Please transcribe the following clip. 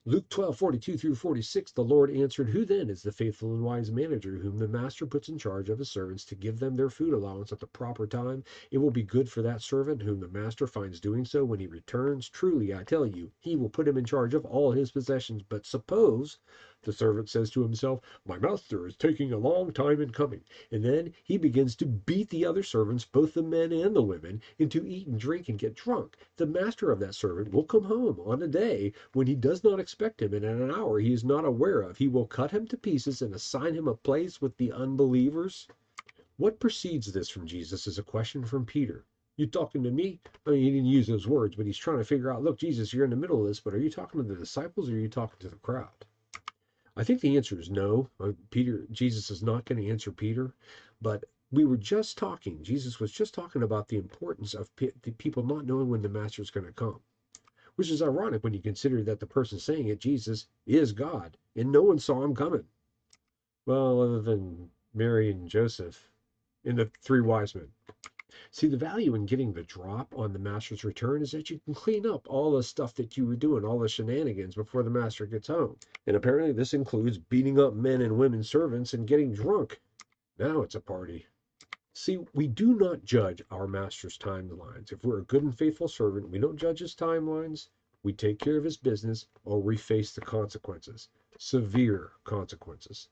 Luke 12:42-46, the Lord answered, "Who then is the faithful and wise manager whom the master puts in charge of his servants to give them their food allowance at the proper time? It will be good for that servant whom the master finds doing so when he returns. Truly, I tell you, he will put him in charge of all his possessions. But suppose the servant says to himself, 'My master is taking a long time in coming,' and then he begins to beat the other servants, both the men and the women, and to eat and drink and get drunk. The master of that servant will come home on a day when he does not expect him, and at an hour he is not aware of. He will cut him to pieces and assign him a place with the unbelievers." What precedes this from Jesus is a question from Peter. "You talking to me?" I mean, he didn't use those words, but he's trying to figure out, look, Jesus, you're in the middle of this, but are you talking to the disciples or are you talking to the crowd? I think the answer is no. Jesus is not going to answer Peter, but we were just talking, Jesus was just talking about the importance of the people not knowing when the master is going to come, which is ironic when you consider that the person saying it, Jesus, is God, and no one saw him coming. Well, other than Mary and Joseph and the three wise men. See, the value in getting the drop on the master's return is that you can clean up all the stuff that you were doing, all the shenanigans before the master gets home. And apparently this includes beating up men and women servants and getting drunk. Now it's a party. See, we do not judge our master's timelines. If we're a good and faithful servant, we don't judge his timelines. We take care of his business or we face the consequences, severe consequences.